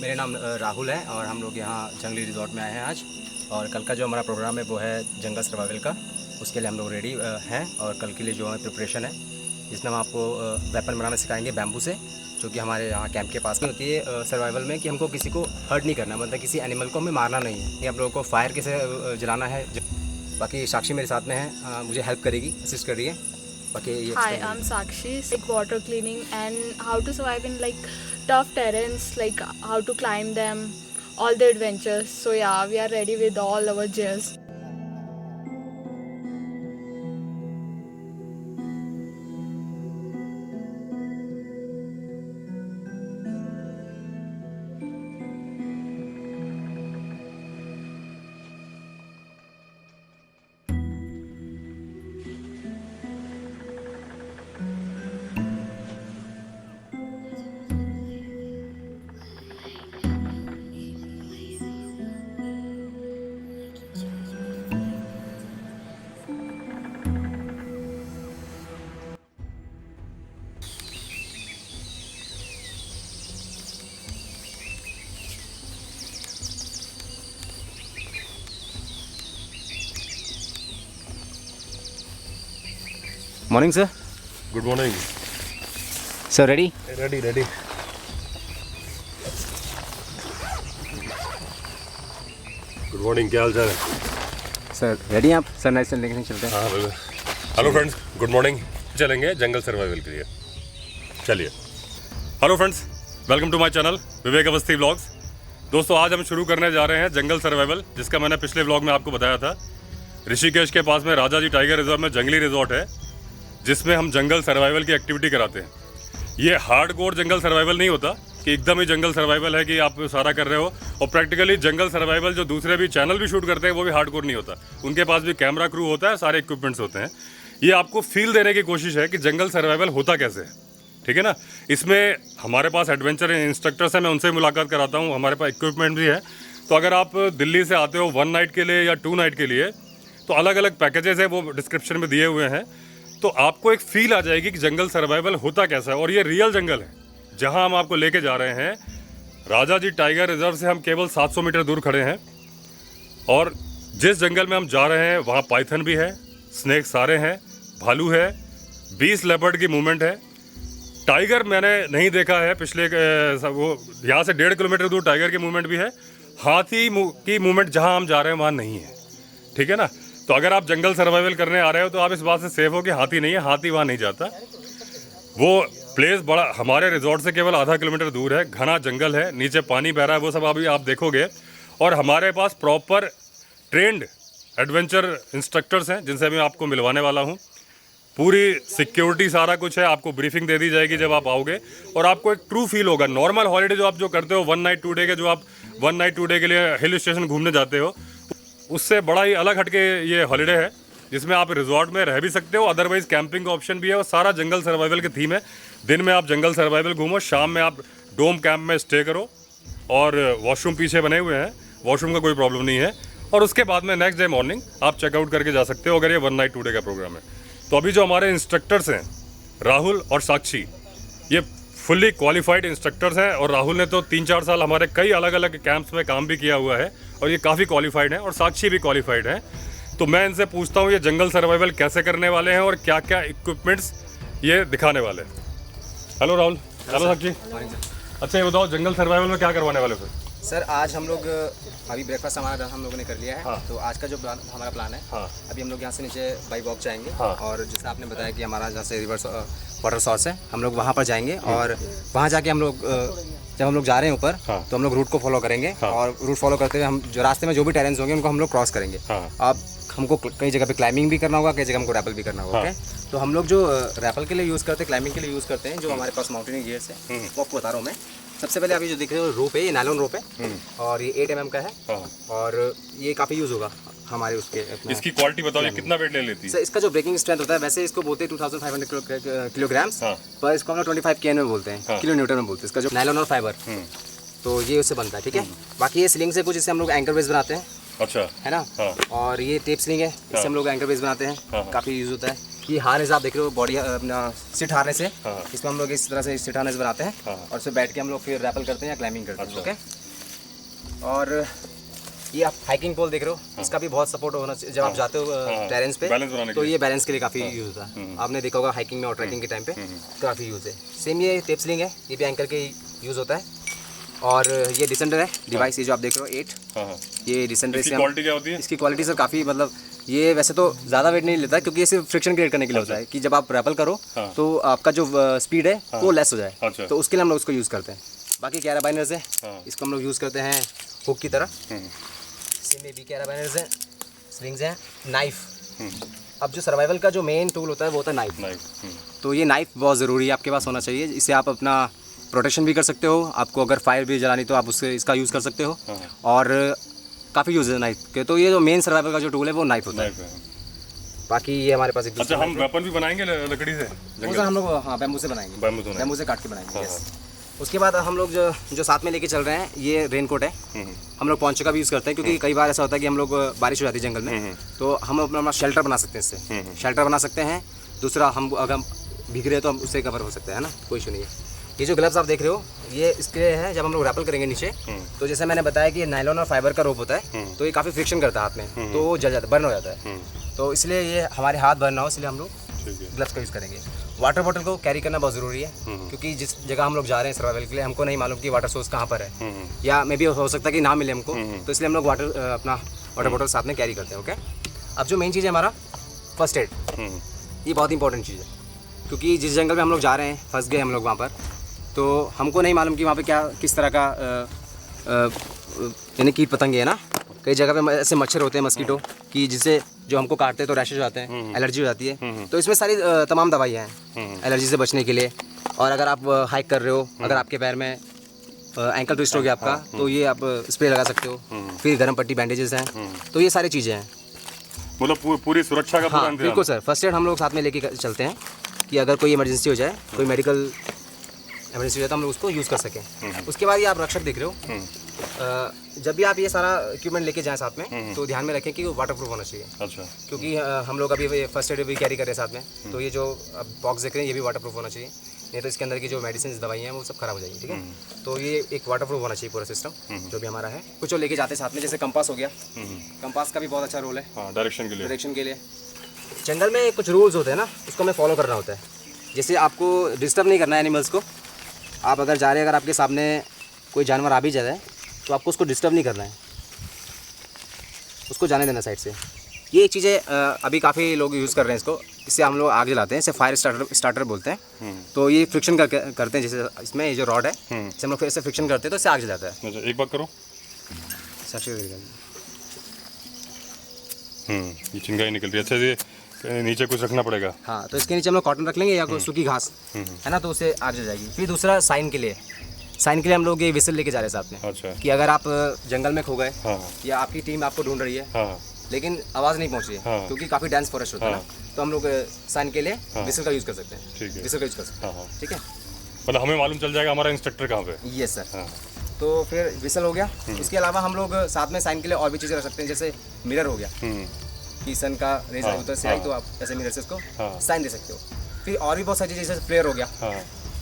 मेरा नाम राहुल है और हम लोग यहाँ जंगली रिजॉर्ट में आए हैं आज। और कल का जो हमारा प्रोग्राम है वो है जंगल सर्वाइवल का। उसके लिए हम लोग रेडी हैं और कल के लिए जो हमारी प्रिपरेशन है जिसमें हम आपको वेपन बनाना सिखाएंगे बैम्बू से, जो कि हमारे यहाँ कैंप के पास में होती है सर्वाइवल में, कि हमको किसी को हर्ट नहीं करना, मतलब किसी एनिमल को हमें मारना नहीं है। ये हम लोगों को फायर कैसे जलाना है। बाकी साक्षी मेरे साथ में है, मुझे हेल्प करेगी, असिस्ट कर रही है। बाकी ये Hi, I'm Sakshi. Like water cleaning and how to survive in like tough terrains, like how to climb them, all the adventures. So yeah, we are ready with all our gears. Morning sir. Good morning sir. Ready ready. Good morning, क्या हाल चाल है sir? Ready हैं आप? Sunrise से लेके चलते हैं। हाँ बिल्कुल। Hello friends, good morning. चलेंगे जंगल सर्वाइवल के लिए, चलिए। Hello friends, welcome to my channel Vivek Awasthi vlogs. दोस्तों, आज हम शुरू करने जा रहे हैं जंगल सर्वाइवल, जिसका मैंने पिछले व्लॉग में आपको बताया था। ऋषिकेश के पास में राजा जी टाइगर रिजर्व में जंगली रिजॉर्ट है, जिसमें हम जंगल सर्वाइवल की एक्टिविटी कराते हैं। ये हार्डकोर जंगल सर्वाइवल नहीं होता कि एकदम ही जंगल सर्वाइवल है कि आप सारा कर रहे हो, और प्रैक्टिकली जंगल सर्वाइवल जो दूसरे भी चैनल भी शूट करते हैं वो भी हार्डकोर नहीं होता। उनके पास भी कैमरा क्रू होता है, सारे इक्विपमेंट्स होते हैं। ये आपको फील देने की कोशिश है कि जंगल सर्वाइवल होता कैसे है, ठीक है ना। इसमें हमारे पास एडवेंचर इंस्ट्रक्टर्स हैं, मैं उनसे मुलाकात कराता हूँ। हमारे पास इक्विपमेंट भी है। तो अगर आप दिल्ली से आते हो 1 नाइट के लिए या 2 नाइट के लिए, तो अलग अलग पैकेजेस है, वो डिस्क्रिप्शन में दिए हुए हैं। तो आपको एक फील आ जाएगी कि जंगल सर्वाइवल होता कैसा है। और ये रियल जंगल है जहां हम आपको लेके जा रहे हैं। राजा जी टाइगर रिजर्व से हम केवल 700 मीटर दूर खड़े हैं, और जिस जंगल में हम जा रहे हैं वहाँ पाइथन भी है, स्नेक सारे हैं, भालू है, 20 लेपर्ड की मूवमेंट है। टाइगर मैंने नहीं देखा है पिछले वो यहाँ से 1.5 किलोमीटर दूर टाइगर की मूवमेंट भी है। हाथी की मूवमेंट जहाँ हम जा रहे हैं वहाँ नहीं है, ठीक है ना। तो अगर आप जंगल सर्वाइवल करने आ रहे हो तो आप इस बात से सेफ हो कि हाथी नहीं है, हाथी वहाँ नहीं जाता। वो प्लेस बड़ा हमारे रिजॉर्ट से केवल आधा किलोमीटर दूर है, घना जंगल है, नीचे पानी बह रहा है, वो सब अभी आप देखोगे। और हमारे पास प्रॉपर ट्रेंड एडवेंचर इंस्ट्रक्टर्स हैं जिनसे मैं आपको मिलवाने वाला हूँ। पूरी सिक्योरिटी सारा कुछ है, आपको ब्रीफिंग दे दी जाएगी जब आप आओगे, और आपको एक ट्रू फील होगा। नॉर्मल हॉलीडे जो आप जो करते हो 1 नाइट 2 डे के, जो आप 1 नाइट 2 डे के लिए हिल स्टेशन घूमने जाते हो, उससे बड़ा ही अलग हटके ये हॉलीडे है, जिसमें आप रिजॉर्ट में रह भी सकते हो, अदरवाइज कैंपिंग का ऑप्शन भी है। और सारा जंगल सर्वाइवल की थीम है। दिन में आप जंगल सर्वाइवल घूमो, शाम में आप डोम कैंप में स्टे करो, और वॉशरूम पीछे बने हुए हैं, वॉशरूम का कोई प्रॉब्लम नहीं है। और उसके बाद में नेक्स्ट डे मॉर्निंग आप चेकआउट करके जा सकते हो, अगर ये 1 नाइट 2 डे का प्रोग्राम है। तो अभी जो हमारे इंस्ट्रक्टर्स हैं राहुल और साक्षी, ये फुल्ली क्वालिफाइड इंस्ट्रक्टर्स हैं। और राहुल ने तो 3-4 साल हमारे कई अलग अलग कैंप्स में काम भी किया हुआ है, और ये काफ़ी क्वालिफाइड हैं, और साक्षी भी क्वालिफाइड हैं। तो मैं इनसे पूछता हूँ ये जंगल सर्वाइवल कैसे करने वाले हैं और क्या क्या इक्विपमेंट्स ये दिखाने वाले हैं। हेलो राहुल। हेलो साक्षी। अच्छा, ये बताओ जंगल सर्वाइवल में क्या करवाने वाले फिर? सर, आज हम लोग अभी ब्रेकफास्ट हमारा हम लोगों ने कर लिया है। हाँ। तो आज का जो हमारा प्लान है, हाँ। अभी हम लोग यहाँ से नीचे बाई वॉक जाएंगे। हाँ। और जैसे आपने बताया कि हमारा जहाँ से रिवर वाटर सोर्स है, हम लोग वहाँ पर जाएंगे। और वहाँ जाके हम लोग जब हम लोग जा रहे हैं ऊपर, हाँ। तो हम लोग रूट को फॉलो करेंगे। हाँ। और रूट फॉलो करते हुए हम जो रास्ते में जो भी टेरेंस होंगे उनको हम लोग क्रॉस करेंगे। हाँ। अब हमको कई जगह पे क्लाइंबिंग भी करना होगा, कई जगह हमको रैपल भी करना होगा। हाँ। ओके, तो हम लोग जो रैपल के लिए यूज़ करते हैं, क्लाइंबिंग के लिए यूज़ करते हैं, जो हमारे पास माउंटेनिंग गियर्स है, वो आपको बता रहा हूँ मैं। सबसे पहले अभी जो दिख रहे हो रोप है, ये नायलॉन रोप है, और ये 8 mm का है। हाँ। और ये काफ़ी यूज़ होगा हमारे उसके। इसकी क्वालिटी बताओ, ये कितना वेट ले लेती है? सर, इसका जो ब्रेकिंग स्ट्रेंथ होता है, वैसे इसको बोलते हैं 2500 किलोग्राम्स, हाँ। पर इसको हम लोग 25 kN में बोलते हैं, हाँ। किलो न्यूटन में बोलते हैं। इसका जो नायलॉन और फाइबर, तो ये उससे बनता है, ठीक है। बाकी ये स्लिंग से कुछ इससे हम लोग एंकर बेस बनाते हैं, अच्छा, है ना। हाँ। और ये टेप स्लिंग है, इससे हम लोग एंकर बेस बनाते हैं, हाँ। काफ़ी यूज़ होता है। कि हार्नेस आप देख रहे हो बॉडी अपना सिट हार्नेस है। हाँ। इसमें हम लोग इस तरह से सिट हार्नेस बनाते हैं हाँ। और उसमें बैठ के हम लोग फिर रैपल करते हैं या क्लाइंबिंग करते हैं। अच्छा। ओके। और ये आप हाइकिंग पोल देख रहे हो, इसका भी बहुत सपोर्ट होना चाहिए जब आप जाते हो टेरेंस पे, बैलेंस बनाने के तो लिए। ये बैलेंस के लिए काफ़ी यूज़ होता है। आपने देखा होगा हाइकिंग में और ट्रैकिंग के टाइम पे काफ़ी यूज़ है। सेम ये टेप स्लिंग है, ये भी एंकर के यूज़ होता है। और ये डिसेंडर है डिवाइस, ये जो आप देख रहे हो 8, हाँ। ये डिसेंडर इसकी से क्वालिटी क्या होती है? इसकी क्वालिटी सर काफ़ी मतलब ये वैसे तो ज़्यादा वेट नहीं लेता क्योंकि ये सिर्फ फ्रिक्शन क्रिएट करने के लिए होता है कि जब आप रैपल करो हाँ। तो आपका जो स्पीड है वो लेस हो जाए। अच्छा। तो उसके लिए हम लोग उसको यूज़ करते हैं। बाकी कैराबाइनर्स है, हाँ। इसको हम लोग यूज़ करते हैं हुक की तरह। हम्म, सेम ये भी कैराबाइनर्स हैं, स्लिंग्स हैं, नाइफ। अब जो सर्वाइवल का जो मेन टूल होता है वो होता है नाइफ। नाइफ। तो ये नाइफ बहुत ज़रूरी है आपके पास होना चाहिए। इससे आप अपना प्रोटेक्शन भी कर सकते हो, आपको अगर फायर भी जलानी तो आप उससे इसका यूज़ कर सकते हो। हाँ। और काफ़ी यूज़ है नाइफ के। तो ये जो मेन सर्वाइवल का जो टूल है वो नाइफ होता है। नाइफ है। बाकी ये हमारे पास एक अच्छा, हम वेपन भी बनाएंगे लकड़ी से? वो सर हम लोग हाँ बैम्बू से बनाएंगे, बैम्बू से बैम्बू से काट के बनाएंगे। हाँ, यस। उसके बाद हम लोग जो साथ में लेके चल रहे हैं ये रेनकोट है। हम लोग पॉन्चो का भी यूज़ करते हैं क्योंकि कई बार ऐसा होता है कि हम लोग बारिश हो जाती है जंगल में, तो हम अपना शेल्टर बना सकते हैं इससे। शेल्टर बना सकते हैं। दूसरा हम अगर हम भीग रहे हैं तो हम उससे कवर हो सकते हैं ना, कोई इशू नहीं है। ये जो ग्लव्स आप देख रहे हो ये इसके हैं, जब हम लोग रैपल करेंगे नीचे तो जैसे मैंने बताया कि ये नायलॉन और फाइबर का रोप होता है, तो ये काफ़ी फ्रिक्शन करता है हाथ में, तो वो जल जाता है, बर्न हो जाता है। तो इसलिए ये हमारे हाथ बर्न ना हो इसलिए हम लोग ग्लव्स का यूज़ करेंगे। वाटर बॉटल को कैरी करना बहुत ज़रूरी है क्योंकि जिस जगह हम लोग जा रहे हैं सर्वाइवल के लिए हमको नहीं मालूम कि वाटर सोर्स कहाँ पर है, या मे भी हो सकता है कि ना मिले हमको, तो इसलिए हम लोग अपना वाटर बॉटल साथ में कैरी करते हैं। ओके। अब जो मेन चीज़ है हमारा फर्स्ट एड, ये बहुत इंपॉर्टेंट चीज़ है क्योंकि जिस जंगल में हम लोग जा रहे हैं, फंस गए हम लोग वहाँ पर, तो हमको नहीं मालूम कि वहाँ पे क्या किस तरह का यानी कीट पतंगे है ना, कई जगह पे ऐसे मच्छर होते हैं मस्कीटो कि जिससे जो हमको काटते हैं तो रैशेज आते हैं, एलर्जी हो जाती है। तो इसमें सारी तमाम दवाइयाँ हैं एलर्जी से बचने के लिए। और अगर आप हाइक कर रहे हो, अगर आपके पैर में एंकल ट्विस्ट हो गया आपका, तो ये आप स्प्रे लगा सकते हो। फिर गर्म पट्टी, बैंडेजेस हैं, तो ये सारी चीज़ें हैं। मतलब पूरी सुरक्षा का पूरा हाँ इंतजाम। बिल्कुल सर। फर्स्ट एड हम लोग साथ में लेके चलते हैं कि अगर कोई इमरजेंसी हो जाए, कोई मेडिकल इमरजेंसी हो जाए तो हम लोग उसको यूज़ कर सकें। उसके बाद ये आप रक्षक देख रहे हो, जब भी आप ये सारा इक्विपमेंट लेके जाएं साथ में तो ध्यान में रखें कि वो वाटर प्रूफ होना चाहिए। अच्छा। क्योंकि हम लोग अभी फर्स्ट एड भी कैरी कर रहे हैं साथ में, तो ये जो बॉक्स देख रहे हैं ये भी वाटर प्रूफ होना चाहिए, नहीं तो इसके अंदर की जो मेडिसिन दवाइयाँ हैं वो सब खराब हो जाएगी। ठीक है। तो ये एक वाटर प्रूफ होना चाहिए पूरा सिस्टम जो भी हमारा है। कुछ और लेके जाते हैं साथ में, जैसे कंपास हो गया, कंपास का भी बहुत अच्छा रोल है डायरेक्शन के लिए। डायरेक्शन के लिए। जंगल में कुछ रूल्स होते हैं ना, उसको हमें फॉलो करना होता है। जैसे आपको डिस्टर्ब नहीं करना है एनिमल्स को। आप अगर जा रहे हैं, अगर आपके सामने कोई जानवर आ भी जाए तो आपको उसको डिस्टर्ब नहीं करना है, उसको जाने देना साइड से। ये चीज़ें अभी काफ़ी लोग यूज़ कर रहे हैं इसको, इससे हम लोग आग जलाते हैं, इसे फायर स्टार्टर बोलते हैं। तो ये फ्रिक्शन करते हैं, जैसे इसमें ये जो रॉड है जैसे हम लोग फिर से फ्रिक्शन करते हैं तो इससे आग जलाता है। अच्छा, एक बात करो। ये चिंगारी निकल रही है। अच्छा, ये नीचे कुछ रखना पड़ेगा। हाँ, तो इसके नीचे हम लोग कॉटन रख लेंगे या कोई सूखी घास है ना, तो उससे आग जल जाएगी। फिर दूसरा साइन के लिए हम लोग ये विसल लेके जा रहे हैं साथ में। अच्छा। कि अगर आप जंगल में खो गए हाँ। या आपकी टीम आपको ढूंढ रही है हाँ। लेकिन आवाज़ नहीं पहुंच रही है हाँ। क्योंकि काफ़ी डेंस फॉरेस्ट होता है ना, तो हम लोग साइन के लिए विसल का यूज़ कर सकते हैं। ठीक है। विसल का यूज़ कर सकते हैं। हाँ। ठीक है। मतलब हमें मालूम चल जाएगा हमारा इंस्ट्रक्टर कहाँ पे। Yes sir. हाँ। तो फिर विसल हो गया। उसके अलावा हम लोग साथ में साइन के लिए और भी चीज़ें रख सकते हैं, जैसे मिरर हो गया कि सन का रेज उधर से आई तो आप ऐसे मिरर से उसको साइन दे सकते हो। फिर और भी बहुत सारी चीज़ें, जैसे फ्लेयर हो गया,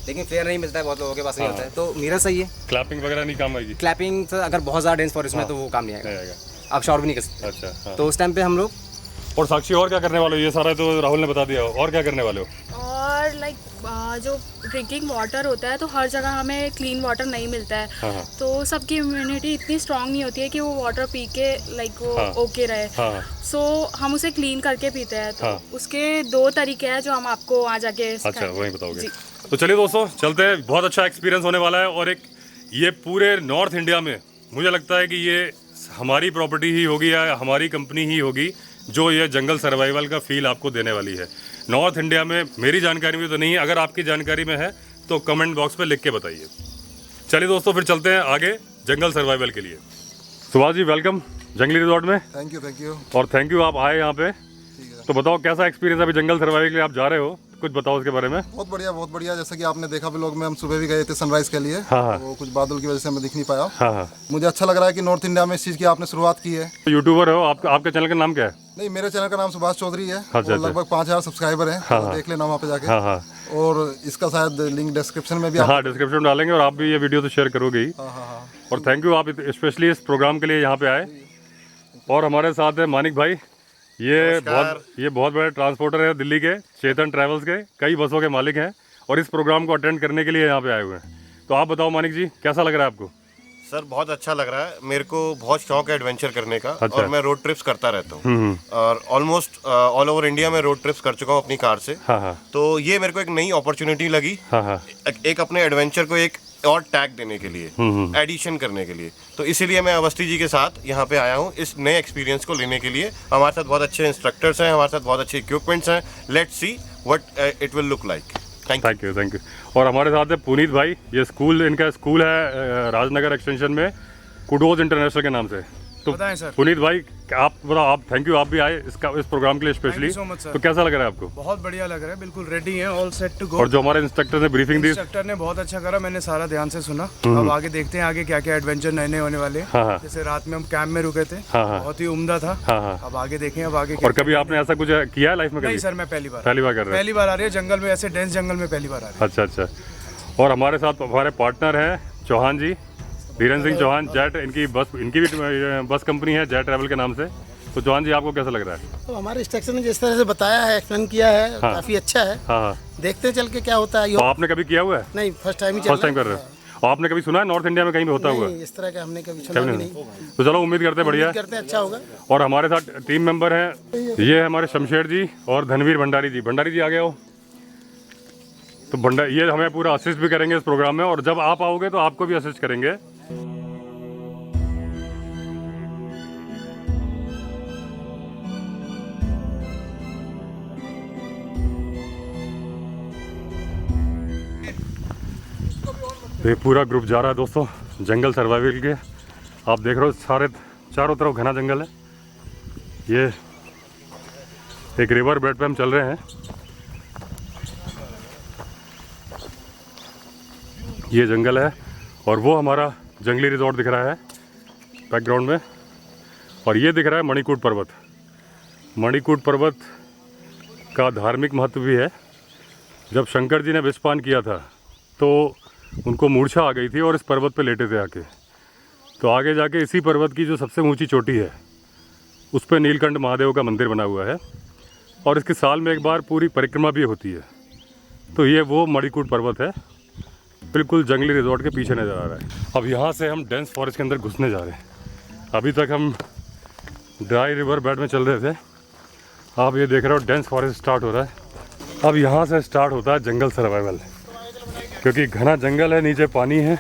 लेकिन फ्लेयर नहीं मिलता है, बहुत लोगों के पास नहीं होता है, तो मिरर सही है। क्लैपिंग वगैरह नहीं काम आएगी? क्लैपिंग तो अगर बहुत ज़्यादा डेंस फॉरेस्ट में तो वो काम नहीं आएगा, आप शॉट भी नहीं कर सकते। अच्छा। हाँ। तो उस टाइम पे हम लोग और साक्षी और क्या करने वाले हो? ये सारा तो राहुल ने बता दिया, और क्या करने वाले हो? और लाइक जो ड्रिंकिंग वाटर होता है तो हर जगह हमें क्लीन वाटर नहीं मिलता है। हाँ। तो सबकी इम्यूनिटी इतनी स्ट्रांग नहीं होती है कि वो वाटर पी के लाइक वो ओके रहे। हाँ। सो हम उसे क्लीन करके पीते हैं। तो हाँ। उसके 2 तरीके हैं जो हम आपको वहाँ जाके अच्छा, वही बताओगे। जी। तो चलिए दोस्तों, चलते हैं। बहुत अच्छा एक्सपीरियंस होने वाला है। और एक ये पूरे नॉर्थ इंडिया में मुझे लगता है कि ये हमारी प्रॉपर्टी ही होगी या हमारी कंपनी ही होगी जो ये जंगल सर्वाइवल का फील आपको देने वाली है। नॉर्थ इंडिया में मेरी जानकारी में तो नहीं है, अगर आपकी जानकारी में है तो कमेंट बॉक्स पे लिख के बताइए। चलिए दोस्तों, फिर चलते हैं आगे जंगल सर्वाइवल के लिए। सुभाष जी, वेलकम जंगली रिजॉर्ट में। Thank you. और थैंक यू, आप आए यहाँ पे। तो बताओ कैसा एक्सपीरियंस अभी जंगल सर्वाइवल के लिए आप जा रहे हो, कुछ बताओ उसके बारे में। बहुत बढ़िया। जैसा कि आपने देखा व्लॉग में, हम सुबह भी गए थे सनराइज के लिए। हाँ। तो कुछ बादल की वजह से मैं दिख नहीं पाया। हाँ। मुझे अच्छा लग रहा है कि नॉर्थ इंडिया में इस चीज़ की आपने शुरुआत की है। यूट्यूबर हो आप, आपके चैनल का नाम क्या है? नहीं, मेरे चैनल का नाम सुभाष चौधरी है अच्छा, और लगभग 5000 सब्सक्राइबर हैं। तो देख लेना वहाँ पे जाके। हाँ हाँ और इसका शायद लिंक डिस्क्रिप्शन में भी हाँ, डिस्क्रिप्शन में डालेंगे और आप भी ये वीडियो तो शेयर करोगे ही। हाँ। और थैंक यू, आप स्पेशली इस प्रोग्राम के लिए यहाँ पे आए। और हमारे साथ है मानिक भाई, ये बहुत बड़े ट्रांसपोर्टर है दिल्ली के, चेतन ट्रैवल्स के, कई बसों के मालिक हैं और इस प्रोग्राम को अटेंड करने के लिए यहाँ पे आए हुए हैं। तो आप बताओ मानिक जी, कैसा लग रहा है आपको? सर बहुत अच्छा लग रहा है, मेरे को बहुत शौक है एडवेंचर करने का। अच्छा। और मैं रोड ट्रिप्स करता रहता हूँ और ऑलमोस्ट ऑल ओवर इंडिया में रोड ट्रिप्स कर चुका हूँ अपनी कार से। हाँ। तो ये मेरे को एक नई अपॉर्चुनिटी लगी। हाँ। एक अपने एडवेंचर को एक और टैग देने के लिए, एडिशन करने के लिए। तो इसीलिए मैं अवस्थी जी के साथ यहाँ पे आया हूँ इस नए एक्सपीरियंस को लेने के लिए। हमारे साथ बहुत अच्छे इंस्ट्रक्टर्स हैं, हमारे साथ बहुत अच्छे इक्विपमेंट्स हैं। Let's see what it will look like. Thank you. और हमारे साथ है पुनीत भाई, ये स्कूल, इनका स्कूल है राजनगर एक्सटेंशन में, कुडोज इंटरनेशनल के नाम से। तो बताएं सर। पुनीत भाई आप बताओ, आप थैंक यू, आप भी आए इस प्रोग्राम के लिए स्पेशली। so much, sir. तो कैसा लग रहा है आपको? बहुत बढ़िया लग रहा है, बिल्कुल रेडी हैं, ऑल सेट टू गो। और जो हमारे इंस्ट्रक्टर ने ब्रीफिंग दी, इंस्ट्रक्टर ने बहुत अच्छा करा, मैंने सारा ध्यान से सुना। अब आगे देखते हैं आगे क्या क्या एडवेंचर नए होने वाले हैं। हाँ। जैसे रात में हम कैंप में रुके थे, हाँ। बहुत ही उम्दा था। हाँ। अब आगे देखें, अब आगे और कभी आपने ऐसा कुछ किया है लाइफ में? नहीं कभी? सर, मैं पहली बार कर रहे हैं? पहली बार आ रही है जंगल में, ऐसे डेंस जंगल में पहली बार आ रही है। अच्छा। और हमारे साथ हमारे पार्टनर हैं चौहान जी, धीरेन्द्र सिंह चौहान, जेट, इनकी भी बस कंपनी है जेट ट्रैवल के नाम से। तो चौहान जी, आपको कैसा लग रहा है? तो हमारे इंस्ट्रक्शन ने जिस तरह से बताया है, एक्सप्लेन किया है, काफी अच्छा है। हाँ। देखते हैं चल के क्या होता है। तो आपने कभी किया हुआ है? नहीं, फर्स्ट टाइम ही फर्स्ट टाइम कर रहे हो। और आपने कभी सुना है नॉर्थ इंडिया में कहीं भी होता हुआ? नहीं, इस तरह का हमने कभी सुना भी नहीं। तो चलो, उम्मीद करते हैं बढ़िया करते हैं अच्छा होगा। और हमारे साथ टीम मेंबर हैं, ये है हमारे शमशेर जी और धनवीर भंडारी जी। भंडारी जी आ गए हो। तो ये हमें पूरा असिस्ट भी करेंगे इस प्रोग्राम में, और जब आप आओगे तो आपको भी असिस्ट करेंगे। ये पूरा ग्रुप जा रहा है दोस्तों जंगल सर्वाइवल के। आप देख रहे हो सारे चारों तरफ घना जंगल है। ये एक रिवर बेड पे हम चल रहे हैं। ये जंगल है और वो हमारा जंगली रिजॉर्ट दिख रहा है बैकग्राउंड में। और ये दिख रहा है मणिकूट पर्वत। मणिकूट पर्वत का धार्मिक महत्व भी है। जब शंकर जी ने विषपान किया था तो उनको मूर्छा आ गई थी और इस पर्वत पे लेटे थे आके। तो आगे जाके इसी पर्वत की जो सबसे ऊंची चोटी है उस पे नीलकंठ महादेव का मंदिर बना हुआ है और इसकी साल में एक बार पूरी परिक्रमा भी होती है। तो ये वो मणिकूट पर्वत है, बिल्कुल जंगली रिजॉर्ट के पीछे नज़र आ रहा है। अब यहाँ से हम डेंस फॉरेस्ट के अंदर घुसने जा रहे हैं। अभी तक हम ड्राई रिवर बेड में चल रहे थे, आप ये देख रहे हो डेंस फॉरेस्ट स्टार्ट हो रहा है। अब यहाँ से स्टार्ट होता है जंगल सर्वाइवल, क्योंकि घना जंगल है, नीचे पानी है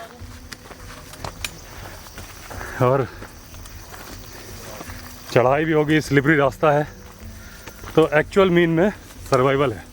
और चढ़ाई भी होगी, स्लिपरी रास्ता है। तो एक्चुअल मीन में सर्वाइवल है।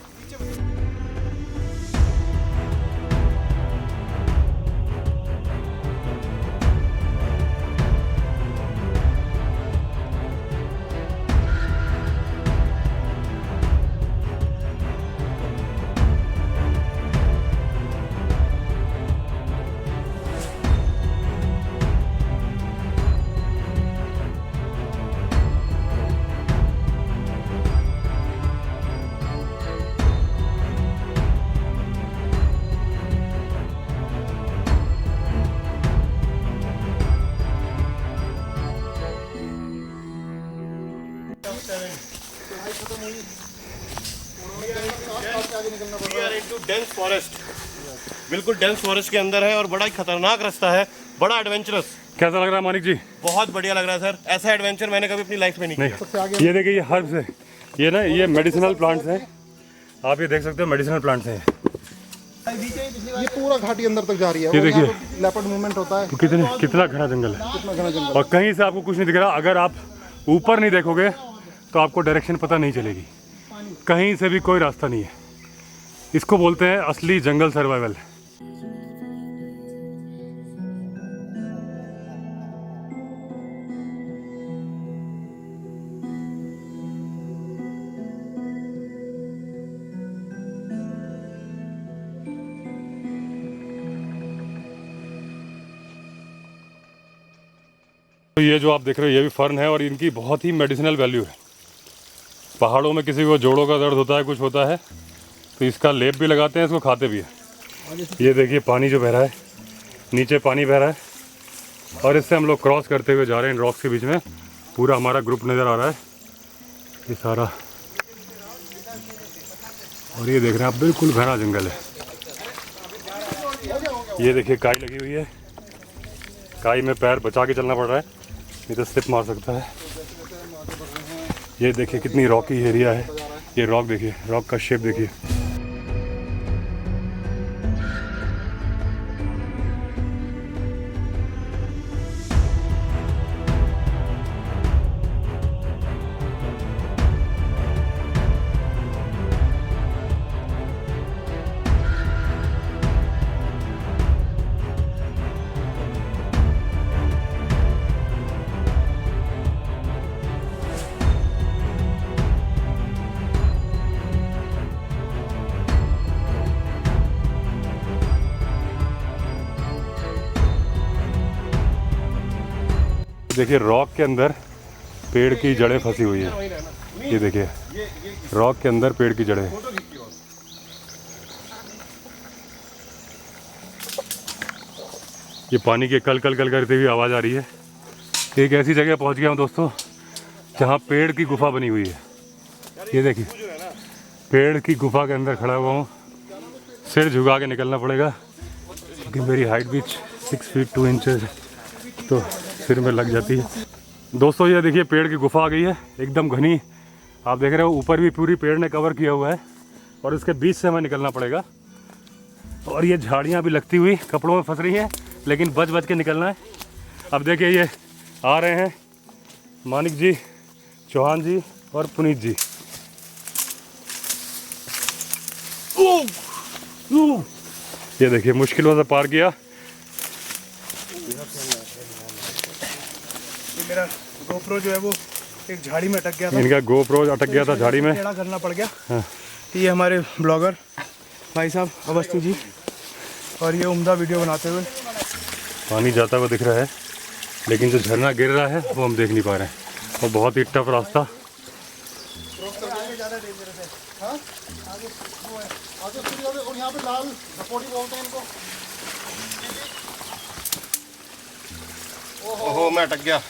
डेंस फॉरेस्ट, बिल्कुल डेंस फॉरेस्ट के अंदर है और बड़ा ही खतरनाक रास्ता है, बड़ा एडवेंचरस। कैसा लग रहा है मानिक जी? बहुत बढ़िया लग रहा है सर, ऐसा एडवेंचर मैंने कभी अपनी लाइफ में नहीं किया। ये देखिए, ये हर्ब्स है, ये ना ये मेडिसिनल प्लांट्स हैं। आप ये देख सकते हो, मेडिसिनल प्लांट्स हैं। ये पूरा घाटी अंदर तक जा रही है। ये देखिए, लेपर्ड मूवमेंट होता है। तो कितना घना जंगल है, कितना घना जंगल। और कहीं से आपको कुछ नहीं दिख रहा। अगर आप ऊपर नहीं देखोगे तो आपको डायरेक्शन पता नहीं चलेगी, कहीं से भी कोई रास्ता नहीं है। इसको बोलते हैं असली जंगल सर्वाइवल। तो ये जो आप देख रहे हो ये भी फर्न है और इनकी बहुत ही मेडिसिनल वैल्यू है। पहाड़ों में किसी को जोड़ों का दर्द होता है, कुछ होता है, तो इसका लेप भी लगाते हैं, इसको खाते भी हैं। ये देखिए पानी जो बह रहा है, नीचे पानी बह रहा है और इससे हम लोग क्रॉस करते हुए जा रहे हैं इन रॉक्स के बीच में। पूरा हमारा ग्रुप नज़र आ रहा है ये सारा, और ये देख रहे हैं आप बिल्कुल घना जंगल है। ये देखिए काई लगी हुई है, काई में पैर बचा के चलना पड़ रहा है, नहीं तो स्लिप मार सकता है। ये देखिए कितनी रॉकी एरिया है, ये रॉक देखिए, रॉक का शेप देखिए। देखिए रॉक के अंदर पेड़ की जड़ें फंसी हुई है। ये देखिए रॉक के अंदर पेड़ की जड़ें। ये पानी के कल कल कल करते हुए आवाज़ आ रही है। एक ऐसी जगह पहुंच गया हूं दोस्तों जहां पेड़ की गुफा बनी हुई है। ये देखिए पेड़ की गुफा के अंदर खड़ा हुआ हूँ, सिर झुका के निकलना पड़ेगा क्योंकि मेरी हाइट भी 6 फीट 2 इंचेस है, तो सिर में लग जाती है। दोस्तों ये देखिए पेड़ की गुफा आ गई है, एकदम घनी। आप देख रहे हो ऊपर भी पूरी पेड़ ने कवर किया हुआ है और इसके बीच से हमें निकलना पड़ेगा। और ये झाड़ियाँ भी लगती हुई कपड़ों में फंस रही हैं, लेकिन बच बच के निकलना है। अब देखिए ये आ रहे हैं मानिक जी, चौहान जी और पुनीत जी। ये देखिए मुश्किलों से पार किया। मेरा गोप्रो जो है वो एक झाड़ी में अटक गया था। इनका गोप्रो अटक गया था झाड़ी में, टेढ़ा करना पड़ गया। हाँ। ये हमारे ब्लॉगर भाई साहब अवस्थी जी, और ये उम्दा वीडियो बनाते हुए। पानी जाता हुआ दिख रहा है, लेकिन जो झरना गिर रहा है वो हम देख नहीं पा रहे हैं, और बहुत ही टफ रास्ता। और यहाँ पे लाल धपोड़ी बोलते हैं इनको। ओहो मैं अटक गया।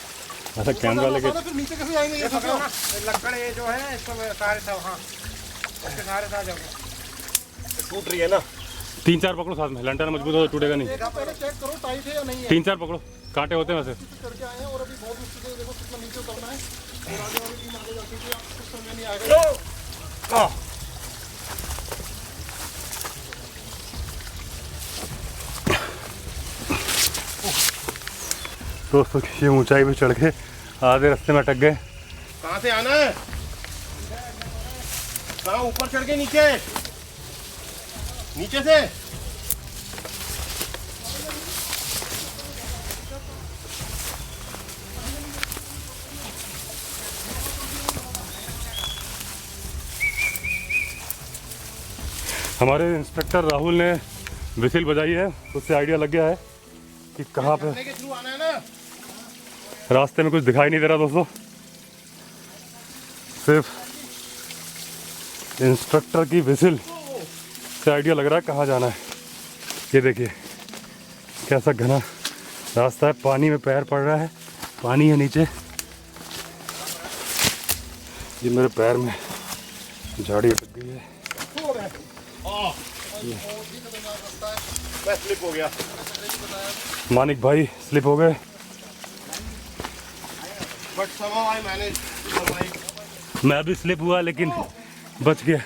अच्छा कैमरा लेके फिर नीचे कैसे आएंगे ये फंसे हो? लकड़ ये जो है इसको सारे था वहाँ, इसके सारे था जाओगे। टूट रही है ना। 3-4 पकड़ो साथ में, लंटन मजबूत हो तो टूटेगा नहीं। पहले चेक करो टाइट है या नहीं है। 3-4 पकड़ो, कांटे होते हैं वैसे। करके आए हैं और अभी बहुत मुश्किल से देखो कितना नीचे उतरना है। और आगे वाली टीम आगे जाती है, कुछ समझ नहीं आएगा। दोस्तों ये ऊंचाई पे चढ़ के आधे रास्ते में अटक गए। कहाँ से आना है? कहाँ ऊपर चढ़ के नीचे? नीचे से? हमारे इंस्ट्रक्टर राहुल ने विसिल बजाई है, उससे आइडिया लग गया है कि कहाँ पे। के थ्रू आना है ना? रास्ते में कुछ दिखाई नहीं दे रहा दोस्तों, सिर्फ इंस्ट्रक्टर की विसिल से आइडिया लग रहा है कहाँ जाना है। ये देखिए कैसा घना रास्ता है, पानी में पैर पड़ रहा है, पानी है नीचे। ये मेरे पैर में झाड़ी अटक गई है। मैं स्लिप हो गया। मानिक भाई स्लिप हो गए, but somehow I managed to survive. मैं भी स्लिप हुआ लेकिन बच गया। ये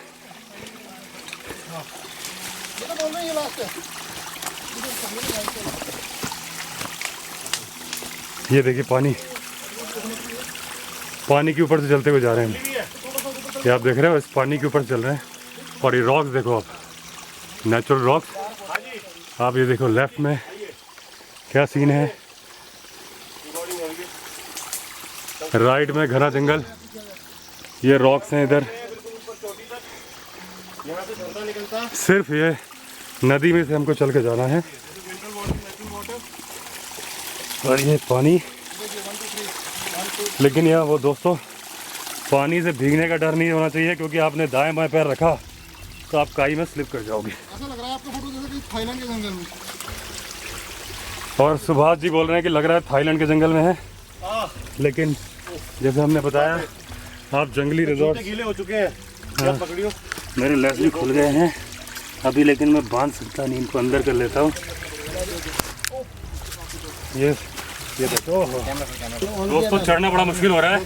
तो बोल रहे हैं ये लास्ट है। ये देखिए पानी, पानी के ऊपर से चलते हुए जा रहे हैं। ये आप देख रहे हो इस पानी के ऊपर चल रहे हैं। और ये रॉक्स देखो आप, नेचुरल रॉक्स। आप ये देखो लेफ्ट में क्या सीन है, राइट में घना जंगल, ये रॉक्स हैं इधर। सिर्फ ये नदी में से हमको चल के जाना है। और ये पानी, लेकिन यहाँ वो दोस्तों पानी से भीगने का डर नहीं होना चाहिए, क्योंकि आपने दाएं बाएं पैर रखा तो आप काई में स्लिप कर जाओगे। ऐसा लग रहा है आपका फोटो जैसे कि थाईलैंड के जंगल में। और सुभाष जी बोल रहे हैं कि लग रहा है थाईलैंड के जंगल में है, लेकिन जैसे हमने बताया आप जंगली रिजॉर्ट गीले हो चुके हैं। क्या पकड़ियो? मेरे लेस भी खुल गए हैं अभी, लेकिन मैं बांध सकता नहीं, इनको अंदर कर लेता हूँ। ये देखो दोस्तों, चढ़ना बड़ा मुश्किल हो रहा है।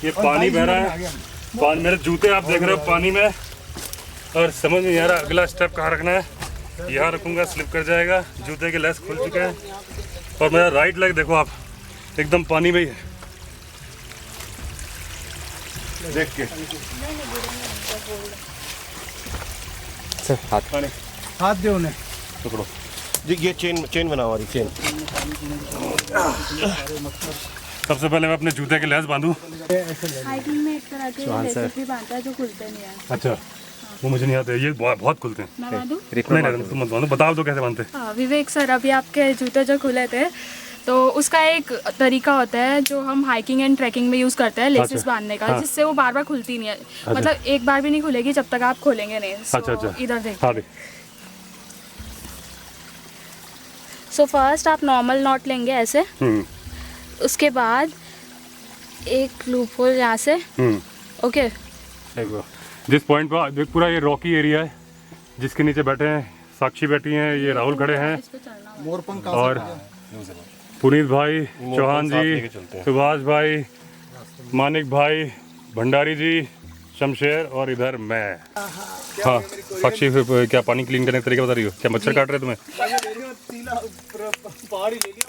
ये पानी बह रहा है, पानी, मेरे जूते आप देख रहे हो पानी में, और समझ नहीं आ रहा अगला स्टेप कहाँ रखना है। यहाँ रखूँगा स्लिप कर जाएगा, जूते के लेस खुल चुके हैं, और मेरा राइट लेग देखो आप एकदम पानी में ही है। देख के सर हाथ हाथ दे उन्हें। पकड़ो जी, ये चेन बना हुआ चेन। सबसे पहले मैं अपने जूते के लेस बांधूँ। हाइकिंग में एक तरह के लेसेस भी बांधता है जो खुलते नहीं है। अच्छा, वो मुझे नहीं आते, ये बहुत खुलते हैं। मैं बांधूं? नहीं तुम मत बांधो, बताओ तो कैसे बांधते हैं। हाँ विवेक सर, अभी आपके जूते जो खुले थे तो उसका एक तरीका होता है जो हम हाइकिंग एंड ट्रैकिंग में यूज़ करते हैं, लेसेस अच्छा, बांधने का, हाँ। जिससे वो बार बार खुलती नहीं है। मतलब एक बार भी नहीं खुलेगी जब तक आप खोलेंगे नहीं। अच्छा इधर देख। हाँ देख। सो फर्स्ट आप नॉर्मल नॉट लेंगे ऐसे, उसके बाद एक लूप होल यहाँ से। ओके, देखो जिस पॉइंट पर पूरा ये रॉकी एरिया है, जिसके नीचे बैठे हैं साक्षी बैठी हैं, ये राहुल खड़े हैं, मोरपंख और पुनीत भाई, चौहान जी, सुभाष भाई, मानिक भाई, भंडारी जी, शमशेर, और इधर मैं। हाँ साक्षी, फिर क्या पानी क्लीन करने का तरीका बता रही हो? क्या मच्छर काट रहे तुम्हें? पहाड़ी ले लिया।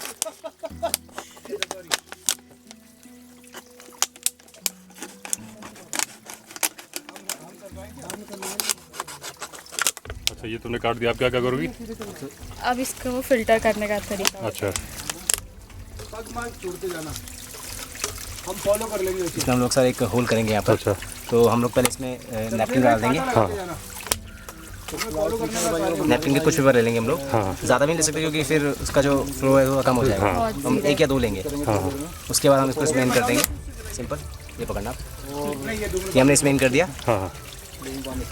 अच्छा, ये तुमने काट दिया, आप क्या क्या करोगी? अब इसको फिल्टर करने का तरीका। अच्छा, हम फॉलो कर लेंगे। इसमें हम लोग सर एक होल करेंगे यहाँ पर। अच्छा, तो हम लोग पहले इसमें नैपकिन डाल देंगे। हाँ नैपकिन के कुछ पेपर ले लेंगे हम लोग। हाँ। ज़्यादा भी नहीं ले सकते, क्योंकि फिर उसका जो फ्लो है वो कम हो जाएगा। हाँ। हम 1 या 2 लेंगे। हाँ उसके बाद हम इसको स्मेन कर देंगे। सिंपल, ये पकड़ना आप। ये हमने स्मेन कर दिया हाँ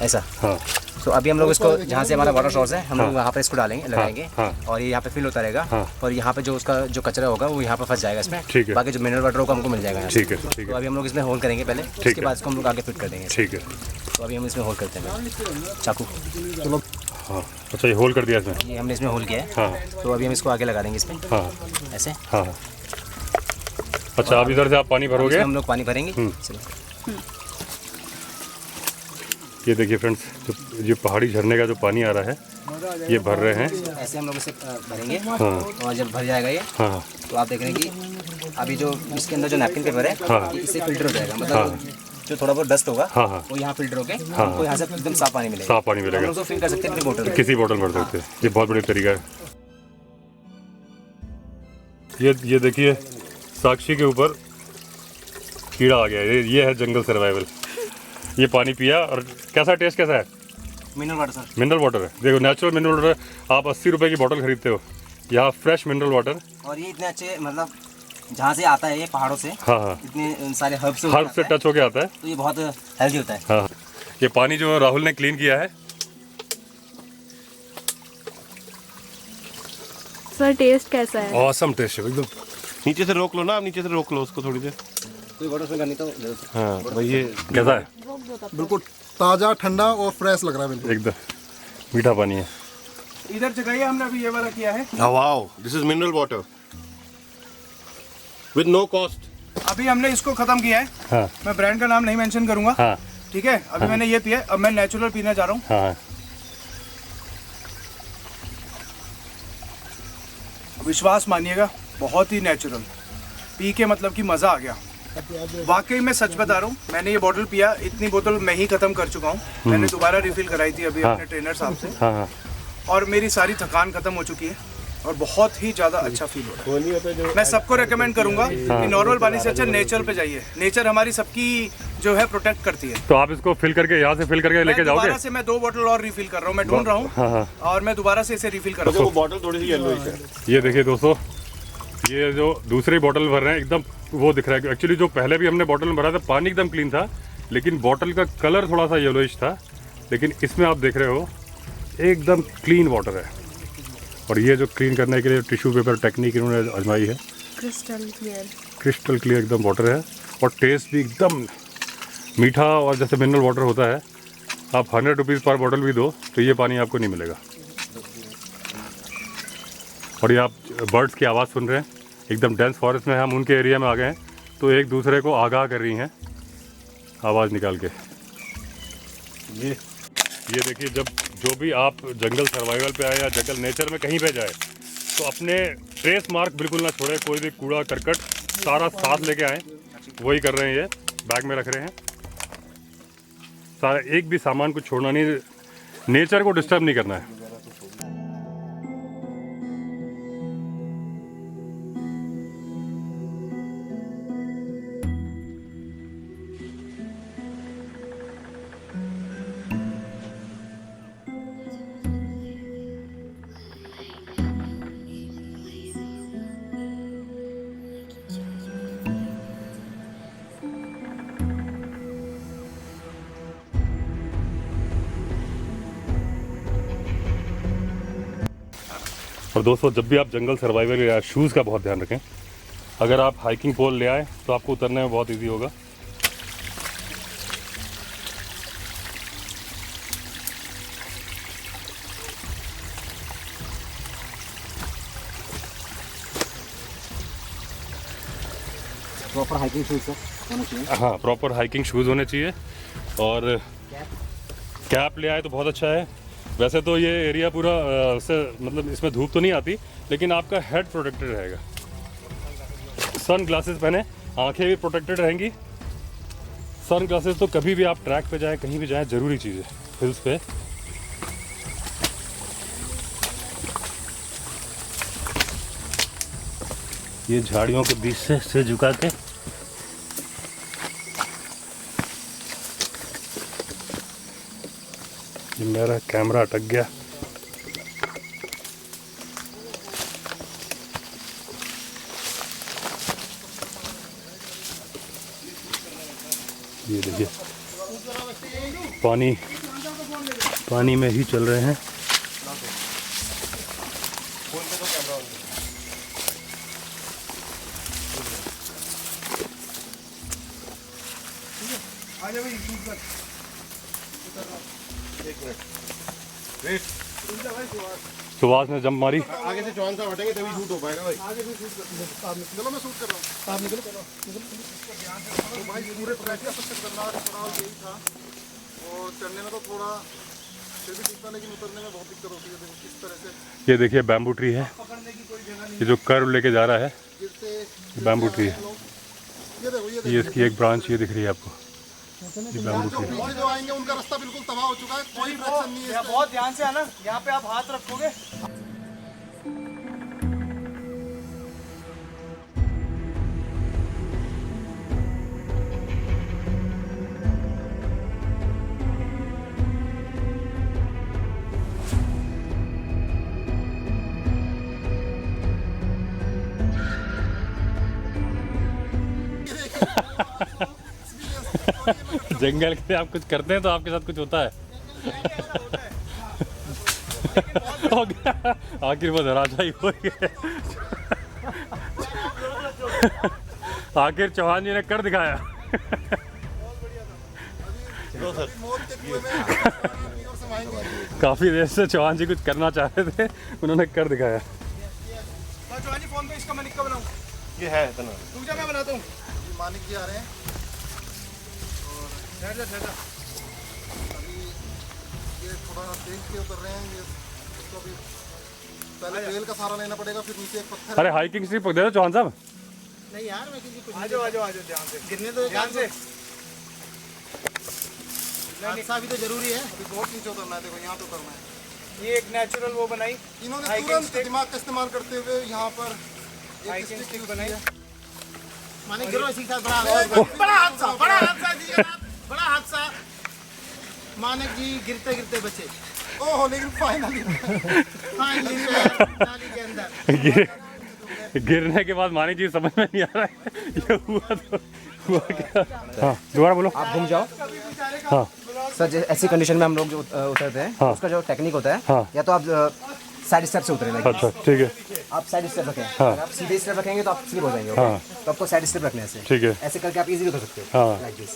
ऐसा। हाँ तो अभी हम लोग इसको, जहाँ से हमारा वाटर सोर्स है, हम लोग वहाँ पर इसको डालेंगे, लगाएंगे। हाँ। और ये यहाँ पे फिल होता रहेगा। हाँ। और यहाँ पे जो उसका जो कचरा होगा वो यहाँ पर फंस जाएगा इसमें। ठीक है। बाकी जो मिनरल वाटर होगा हमको मिल जाएगा यहाँ से। ठीक है, ठीक तो है, अभी हम लोग इसमें होल करेंगे पहले, उसके बाद इसको हम लोग आगे फिट कर देंगे। ठीक है। तो अभी हम इसमें होल करते हैं चाकू। हाँ अच्छा, ये होल कर दिया इसमें। ये हमने इसमें होल किया है। हाँ तो अभी हम इसको आगे लगा देंगे इसमें हाँ ऐसे। हाँ। अच्छा, अब इधर से आप पानी भरोगे। इसमें हम लोग पानी भरेंगे। चलो। ये देखिए फ्रेंड्स, जो पहाड़ी झरने का जो पानी आ रहा है, ये भर रहे हैं। ऐसे हम लोग इसे भरेंगे। हाँ और जब भर जाएगा ये, हाँ तो आप देख रहे हैं कि अभी जो इसके अंदर जो नैपकिन पेपर है, हाँ। ये इससे फिल्टर हो जाएगा। मतलब जो थोड़ा बहुत डस्ट होगा, हाँ, हाँ। वो यहाँ फिल्टर होके हमको यहाँ से एकदम साफ पानी मिलेगा। साफ पानी मिलेगा। हम लोग उसको फिल कर सकते हैं अपनी बोतल में। किसी बोतल में भर सकते हैं। ये बहुत बढ़िया तरीका है। ये देखिए, साक्षी के ऊपर कीड़ा आ गया है। ये है जंगल सर्वाइवल। ये पानी पिया, और कैसा टेस्ट कैसा है? Mineral water sir. Mineral water है। देखो, नेचुरल मिनरल वाटर। आप 80 रुपए की बोतल खरीदते हो, यहाँ फ्रेश मिनरल वाटर। और ये इतने अच्छे, मतलब जहाँ से आता है ये पहाड़ों से, हाँ हाँ, इतने सारे हर्ब्स से टच होके आता है। तो ये बहुत हेल्दी होता है। हाँ, ये पानी जो राहुल ने क्लीन किया है। सर टेस्ट कैसा है? ऑसम टेस्ट है एकदम। नीचे से रोक लो ना, आप नीचे से रोक लो उसको थोड़ी देर। कोई वाटर फिल करनी तो हाँ भाई, ये कैसा है? बिल्कुल ताज़ा, ठंडा और फ्रेश लग रहा है बिल्कुल। एकदम मीठा पानी है। इधर जगह हमने अभी ये वाला किया है। Wow, this is mineral water with no cost. अभी हमने इसको खत्म किया है। हाँ मैं ब्रांड का नाम नहीं मेंशन करूंगा। हाँ ठीक है, अभी मैंने ये पिया, अब मैं नेचुरल पीना चाह रहा हूँ। हाँ। विश्वास मानिएगा, बहुत ही नेचुरल पी के मतलब कि मज़ा आ गया। वाकई में सच बता रहा हूँ, मैंने ये बोतल पिया, इतनी बोतल मैं ही खत्म कर चुका हूँ। मैंने दोबारा रिफिल कराई थी अभी अपने ट्रेनर साहब से, हाँ हाँ। और मेरी सारी थकान खत्म हो चुकी है और बहुत ही ज़्यादा अच्छा फील हो रहा है। मैं सबको रेकमेंड करूंगा कि नॉर्मल पानी से अच्छा नेचर पे जाइए। नेचर हमारी सबकी जो है प्रोटेक्ट करती है। तो आप इसको फिल करके, यहाँ से फिल करके लेके जाओगे? दोबारा से मैं 2 बोतल और रिफिल कर रहा हूँ, मैं ढूंढ रहा हूँ, हाँ हाँ। और मैं दोबारा से इसे रिफिल कर रहा हूँ। वो बॉटल थोड़ी सी येलोइश है। ये देखिए दोस्तों, ये जो दूसरी बोतल भर रहे हैं, एकदम वो दिख रहा है। एक्चुअली जो पहले भी हमने बॉटल में भरा था पानी एकदम क्लीन था, लेकिन बॉटल का कलर थोड़ा सा येलोइश था, लेकिन इसमें आप देख रहे हो एकदम क्लीन वाटर है। और ये जो क्लीन करने के लिए टिश्यू पेपर टेक्निक इन्होंने आजमाई है, क्रिस्टल क्लियर एकदम वाटर है। और टेस्ट भी एकदम मीठा, और जैसे मिनरल वाटर होता है, आप 100 रुपीज़ पर बॉटल भी दो तो ये पानी आपको नहीं मिलेगा। और ये आप बर्ड्स की आवाज़ सुन रहे हैं, एकदम डेंस फॉरेस्ट में हम उनके एरिया में आ गए हैं, तो एक दूसरे को आगाह कर रही हैं आवाज़ निकाल के। ये देखिए, जब जो भी आप जंगल सर्वाइवल पे आए या जंगल नेचर में कहीं पे जाए तो अपने ट्रेस मार्क बिल्कुल ना छोड़े, कोई भी कूड़ा करकट सारा साथ लेके आए। वही कर रहे हैं, ये बैग में रख रहे हैं सारा, एक भी सामान को छोड़ना नहीं, नेचर को डिस्टर्ब नहीं करना है। और दोस्तों, जब भी आप जंगल सर्वाइवल या शूज़ का बहुत ध्यान रखें। अगर आप हाइकिंग पोल ले आए तो आपको उतरने में बहुत इजी होगा। प्रॉपर हाइकिंग शूज़ होने चाहिए। हाँ, प्रॉपर हाइकिंग शूज़ होने चाहिए। और कैप ले आए तो बहुत अच्छा है। वैसे तो ये एरिया पूरा से मतलब इसमें धूप तो नहीं आती, लेकिन आपका हेड प्रोटेक्टेड रहेगा। सन ग्लासेस पहने, आंखें भी प्रोटेक्टेड रहेंगी। सन ग्लासेस तो कभी भी आप ट्रैक पे जाएं, कहीं भी जाएं, ज़रूरी चीज़ है हिल्स पे। ये झाड़ियों के बीच से झुका के मेरा कैमरा अटक गया। ये देखिए, पानी में ही चल रहे हैं। सुभाष ने जंप मारी। आगे से चौहान साहब हटेंगे तभी शूट हो पाएगा भाई। चलो मैं शूट कर रहा हूँ। आप निकलो तो भाई पूरे प्रैक्टिस सबसे खतरनाक पड़ाव यही था। और चढ़ने में तो थोड़ा फिर भी ठीक था, लेकिन उतरने में बहुत दिक्कत होती है। देखो किस तरह से ये देखिए बैम्बू ट्री है, ये जो कर्व लेके जा रहा है बैम्बू ट्री है। ये देखो ये इसकी एक ब्रांच ये दिख रही है आपको, ये बैम्बू ट्री है। पीछे जो आएंगे उनका रास्ता बिल्कुल तबाह हो चुका है, कोई ट्रैक्शन नहीं है। बहुत ध्यान से आना, यहाँ पे आप हाथ रखोगे। जंगल के आप कुछ करते हैं तो आपके साथ कुछ होता है। आखिर वो धराशायी हो गए। आखिर चौहान जी ने कर दिखाया। काफी देर से चौहान जी कुछ करना चाह रहे थे, उन्होंने कर दिखाया। चौहान जी फोन पे इसका मानिक का बनाऊं। ये है इतना। रुक जा, मैं बनाता हूँ। मानिक जी आ रहे हैं। अभी ये थोड़ा तेल के उतर रहे हैं। ये इसको अभी पहले तेल का सहारा लेना पड़ेगा, फिर नीचे एक पत्थर। अरे हाइकिंग स्ट्रिप दे दो चौहान साहब। नहीं यार, मैं किसी कुछ आ जाओ ध्यान से गिरने तो ध्यान से। हादसा भी तो जरूरी है। अभी बहुत नीचे उतरना है। देखो यहाँ पे उतरना है। ये एक नेचुरल वो बनाई, इन्होंने तुरंत दिमाग का इस्तेमाल करते हुए यहाँ पर हाइकिंग स्टिक बनाई। मानिक गिरो इसी के साथ बड़ा हादसा। मानिक जी गिरते गिरते बचे। ओहो, लेकिन फाइनली नाली के अंदर गिरने के बाद मानी चीज समझ में नहीं आ रहा है ये हुआ क्या। हाँ दोबारा बोलो। आप घूम जाओ हाँ सर। ऐसी कंडीशन में हम लोग जो उतरते हैं, हाँ। उसका जो टेक्निक होता है, हाँ। या तो आप साइड स्टेप से उतरे, अच्छा ठीक है। आप साइड स्टेप रखें। हाँ। अगर आप सीधे स्टेप रखेंगे तो आप स्लिप हो जाएंगे। हाँ। तो आपको साइड स्टेप रखने से ठीक है। ऐसे करके आप इजीली उतर सकते हो। हाँ। Like this.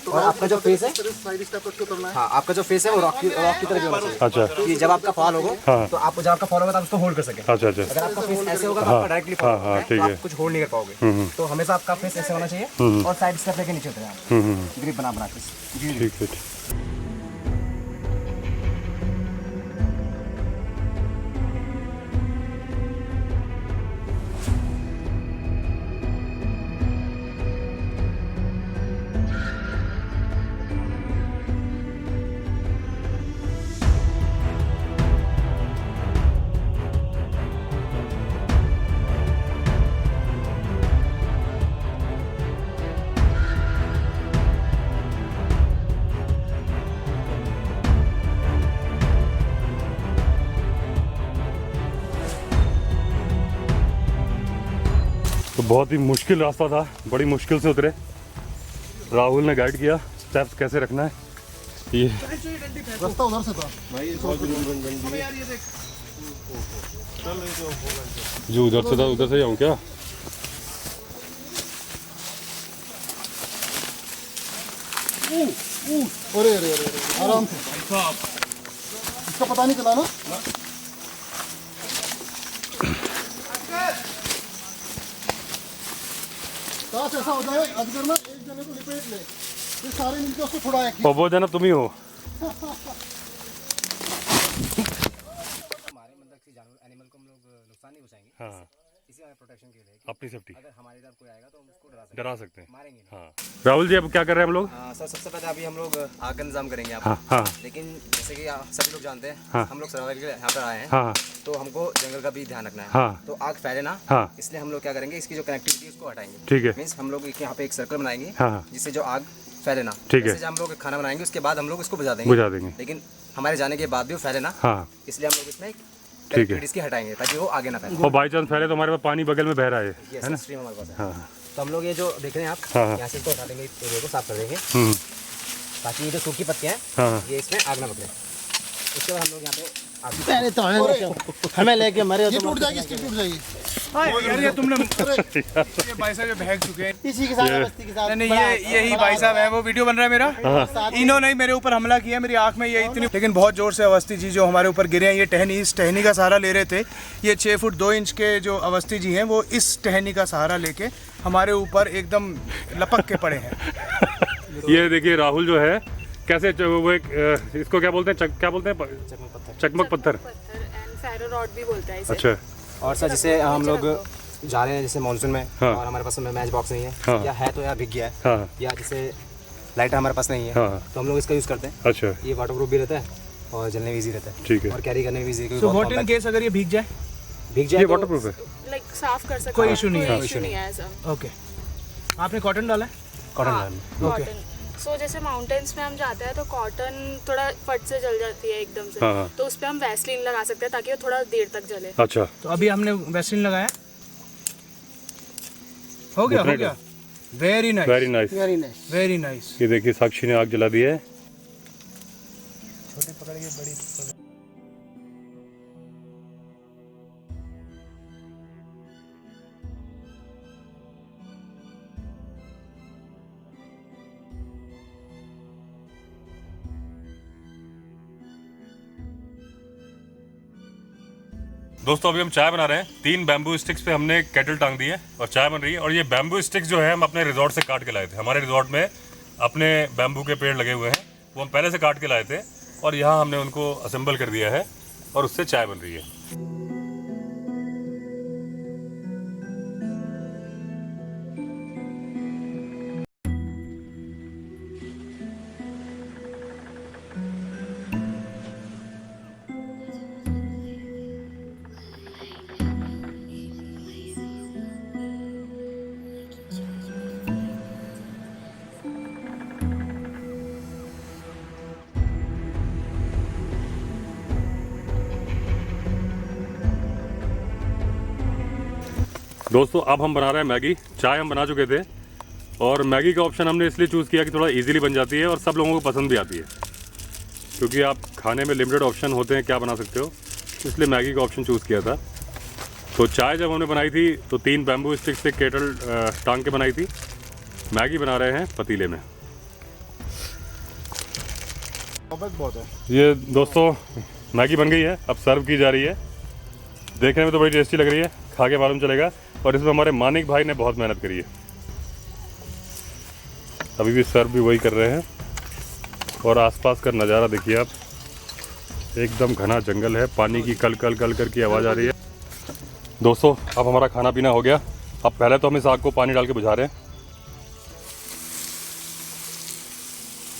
और आपका जो फेस है, साइड स्टेप रख के उतरना है। हाँ, आपका जो फेस है वो रॉक की तरह भी होना चाहिए। अच्छा कि जब आपका फॉल होगा, हाँ। तो आप जब आपका फॉल होगा तो आप उसको होल्ड कर सकें। अच्छा अच्छा अगर आपका फेस ऐसे होगा तो हाँ। आपका डायरेक्टली हाँ, फॉल हाँ, होगा, ठीक तो है। आप कुछ होल्ड नहीं कर पाओगे। तो हमेशा आपका फेस ऐसे होना चाहिए और साइड स्टेप लेके नीचे उतरे आप, ग्रिप बना बना के। ठीक है ठीक। तो बहुत ही मुश्किल रास्ता था, बड़ी मुश्किल से उतरे। राहुल ने गाइड किया स्टेप्स कैसे रखना है। ये रास्ता उधर से था जो उधर से था उधर से जाऊँ क्या। अरे अरे अरे अरे, आराम से। इसका पता नहीं चला ना। काश ऐसा हो जाए अजगर ना एक जने को लिपेट ले, फिर सारे मिलकर उसको छुड़ाए। और वो जना तुम ही हो। हमारे मतलब किसी जानवर एनिमल को हम लोग नुकसान नहीं पहुंचाएंगे। हाँ इसी हमारे प्रोटेक्शन के लिए अपनी सेफ्टी अगर हमारी तरफ कोई आएगा तो हम उसको डरा सकते हैं। मारेंगे नहीं। हाँ राहुल जी अब क्या कर रहे हैं हम लोग। सर सबसे पहले अभी हम लोग आग का इंतजाम करेंगे आप। हाँ हाँ लेकिन जैसे कि सभी लोग जानते हैं, हाँ। हम लोग सर्वाइवल के लिए यहाँ पर आए हैं, हाँ तो हमको जंगल का भी ध्यान रखना है। हाँ। तो आग फैले ना, हाँ इसलिए हम लोग क्या करेंगे, इसकी जो कनेक्टिविटी है उसको हटाएंगे। ठीक है। मीन्स हम लोग यहाँ पे एक सर्कल बनाएंगे, हाँ जिससे जो आग फैले ना। ठीक है। जैसे जब हम लोग खाना बनाएंगे उसके बाद हम लोग इसको बुझा देंगे। बुझा देंगे। लेकिन हमारे जाने के बाद भी वो फैले ना, हाँ इसलिए हम लोग इसमें ठीक है। इसकी हटाएंगे ताकि वो आगे ना फैले। और बाई चांस फैले तो हमारे पास पानी बगल में बह रहा है ये ना। स्ट्रीम हमारे पास है। हाँ तो हम लोग ये जो देख रहे हैं आप, हाँ, हाँ। यहाँ से इसको हटा देंगे, एरिया को साफ कर देंगे ताकि ये जो सूखी पत्तियाँ हैं, हाँ ये इसमें आग ना पकड़े। उसके बाद हम लोग यहाँ पे पहले तो हमें लेके मरे हो ये तो टूट जाएगी, इसकी टूट जाएगी। हाँ यार ये तुमने ये भाई साहब जो भाग चुके हैं। इसी के साथ बस्ती के साथ नहीं यही भाई साहब है, वो वीडियो बन रहा है मेरा। इन्होंने ही मेरे ऊपर हमला किया, मेरी आंख में ये इतनी, लेकिन बहुत जोर से अवस्थी जी जो हमारे ऊपर गिरे हैं, ये टहनी, इस टहनी का सहारा ले रहे थे। ये 6 फुट 2 इंच के जो अवस्थी जी हैं वो इस टहनी का सहारा लेके हमारे ऊपर एकदम लपक के पड़े हैं। ये देखिए राहुल जो है कैसे वो एक इसको क्या बोलते हैं, क्या बोलते हैं, चकमक पत्थर एंड फेरो रॉड भी बोलता है इसे। अच्छा और सर जैसे हम लोग जा रहे हैं जैसे मानसून में, हाँ। और हमारे पास में मैच बॉक्स नहीं है, हाँ। या है तो या भीग गया है, हाँ या जैसे लाइटर हमारे पास नहीं है, हाँ तो हम लोग इसका यूज़ करते हैं। अच्छा ये वाटर प्रूफ भी रहता है और जलने में ईजी रहता है, ठीक है। और कैरी करने में ईजी। तो व्हाट इन केस अगर ये भीग जाए, भीग जाए ये तो वाटर प्रूफ है। लाइक साफ कर सकते कोई हैं, issue नहीं है। कोई इशू नहीं है ऐसा। ओके। आपने कॉटन डाला है? कॉटन हाँ, डालना। कॉटन। सो जैसे माउंटेन्स में हम जाते हैं तो कॉटन थोड़ा फट से जल जाती है एकदम से, हाँ। तो उस पर हम वैसलीन लगा सकते हैं ताकि वो थोड़ा देर तक जले। अच्छा तो अभी हमने वैसलीन लगाया, हो गया हो गया। Very nice very nice. Very nice. Very nice. ये देखिए साक्षी ने आग जला दी है। छोटे पकड़ के बड़ी पकड़। दोस्तों अभी हम चाय बना रहे हैं। 3 बैम्बू स्टिक्स पे हमने केटल टांग दी है और चाय बन रही है। और ये बैम्बू स्टिक्स जो है हम अपने रिजॉर्ट से काट के लाए थे। हमारे रिजॉर्ट में अपने बैम्बू के पेड़ लगे हुए हैं, वो हम पहले से काट के लाए थे और यहाँ हमने उनको असेंबल कर दिया है और उससे चाय बन रही है। दोस्तों अब हम बना रहे हैं मैगी। चाय हम बना चुके थे और मैगी का ऑप्शन हमने इसलिए चूज़ किया कि थोड़ा इजीली बन जाती है और सब लोगों को पसंद भी आती है, क्योंकि आप खाने में लिमिटेड ऑप्शन होते हैं क्या बना सकते हो, इसलिए मैगी का ऑप्शन चूज़ किया था। तो चाय जब हमने बनाई थी तो 3 बैम्बू स्टिक से केटल टांग के बनाई थी। मैगी बना रहे हैं पतीले में। बहुत है। ये दोस्तों मैगी बन गई है, अब सर्व की जा रही है। देखने में तो बड़ी टेस्टी लग रही है, खा के मालूम चलेगा। और इसमें हमारे मानिक भाई ने बहुत मेहनत करी है। अभी भी सर्व भी वही कर रहे हैं। और आसपास का नज़ारा देखिए आप, एकदम घना जंगल है, पानी की कल कल कल कर की आवाज़ आ रही है। दोस्तों अब हमारा खाना पीना हो गया। अब पहले तो हम इस आग को पानी डाल के बुझा रहे हैं,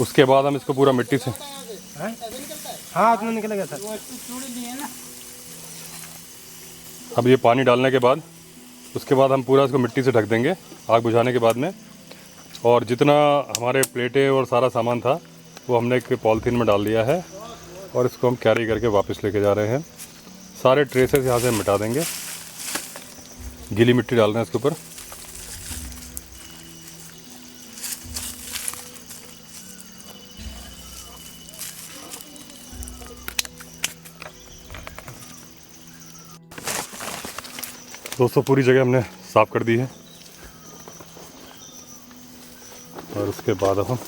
उसके बाद हम इसको पूरा मिट्टी से हाँ उसमें निकल गया सर। अब ये पानी डालने के बाद उसके बाद हम पूरा इसको मिट्टी से ढक देंगे आग बुझाने के बाद में। और जितना हमारे प्लेटें और सारा सामान था वो हमने एक पॉलीथीन में डाल दिया है और इसको हम कैरी करके वापस लेके जा रहे हैं। सारे ट्रेसेस यहाँ से हम मिटा देंगे। गीली मिट्टी डाल रहे हैं इसके ऊपर। दोस्तों पूरी जगह हमने साफ़ कर दी है और उसके बाद अब हम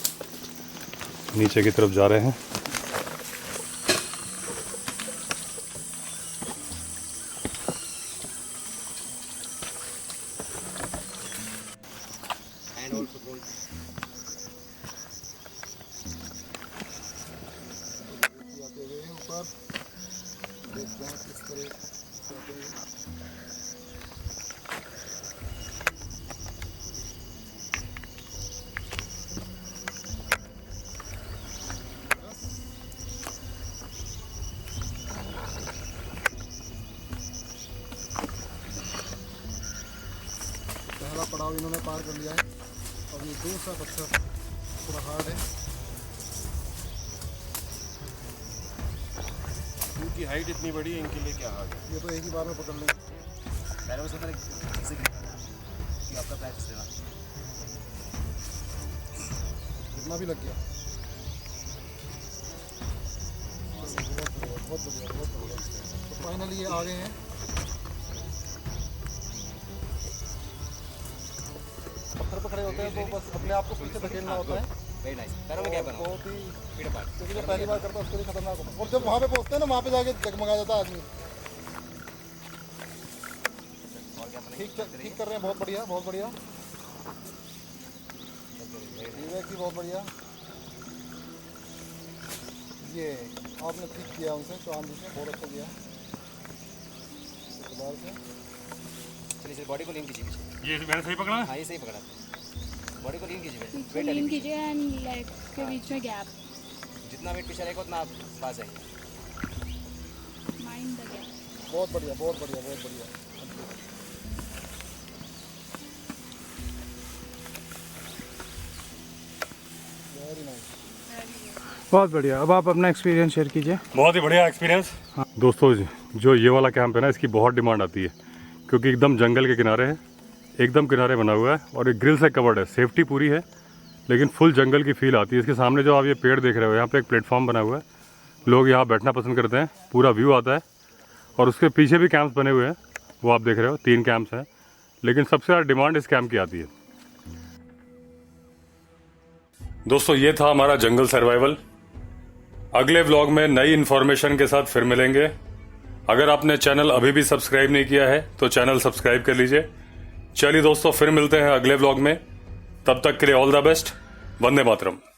नीचे की तरफ जा रहे हैं। पहला पड़ाव इन्होंने पार कर लिया है। अब ये दूसरा पत्थर थोड़ा हार्ड है। इनकी हाइट इतनी बड़ी है, इनके लिए क्या हार्ड है। ये तो एक ही बार में पकड़ लें। कितना भी लग गया। बहुत बढ़िया बहुत बढ़िया। तो फाइनली ये आ गए हैं। पत्थर पर खड़े होते हैं तो बस अपने आप को पीछे धकेलना होता है। बहुत ही क्योंकि जो पहली बार करता है उसके लिए खतरनाक होता है। और जब वहाँ पे पहुँचते हैं ना, वहाँ पे जाके जगमगा जाता है आदमी। ठीक कर रहे हैं, बहुत बढ़िया बहुत बढ़िया। विवेक भी बहुत बढ़िया। ये आपने ठीक किया उनसे, चांदी से बहुत अच्छा किया। चलिए बॉडी को लीन कीजिए पीछे। ये मैंने सही पकड़ा? हाँ ये सही पकड़ा। बॉडी को लीन कीजिए, इसको लीन कीजिए एंड लेग के बीच में गैप। जितना वेट पीछे रहेगा उतना आप पास आएंगे। Mind the gap. बहुत बढ़िया बहुत बढ़िया बहुत बढ़िया। Very nice. बहुत बढ़िया। अब आप अपना एक्सपीरियंस शेयर कीजिए। बहुत ही बढ़िया एक्सपीरियंस। दोस्तों जो ये वाला कैंप है ना, इसकी बहुत डिमांड आती है, क्योंकि एकदम जंगल के किनारे है, एकदम किनारे बना हुआ है और एक ग्रिल से कवर्ड है। सेफ्टी पूरी है लेकिन फुल जंगल की फील आती है। इसके सामने जो आप ये पेड़ देख रहे हो, यहाँ पे एक प्लेटफॉर्म बना हुआ है, लोग यहाँ बैठना पसंद करते हैं, पूरा व्यू आता है। और उसके पीछे भी कैंप्स बने हुए हैं, वो आप देख रहे हो 3 कैंप्स हैं, लेकिन सबसे ज़्यादा डिमांड इस कैंप की आती है। दोस्तों ये था हमारा जंगल सर्वाइवल। अगले व्लॉग में नई इन्फॉर्मेशन के साथ फिर मिलेंगे। अगर आपने चैनल अभी भी सब्सक्राइब नहीं किया है तो चैनल सब्सक्राइब कर लीजिए। चलिए दोस्तों फिर मिलते हैं अगले व्लॉग में, तब तक के लिए all the best. Vande Mataram.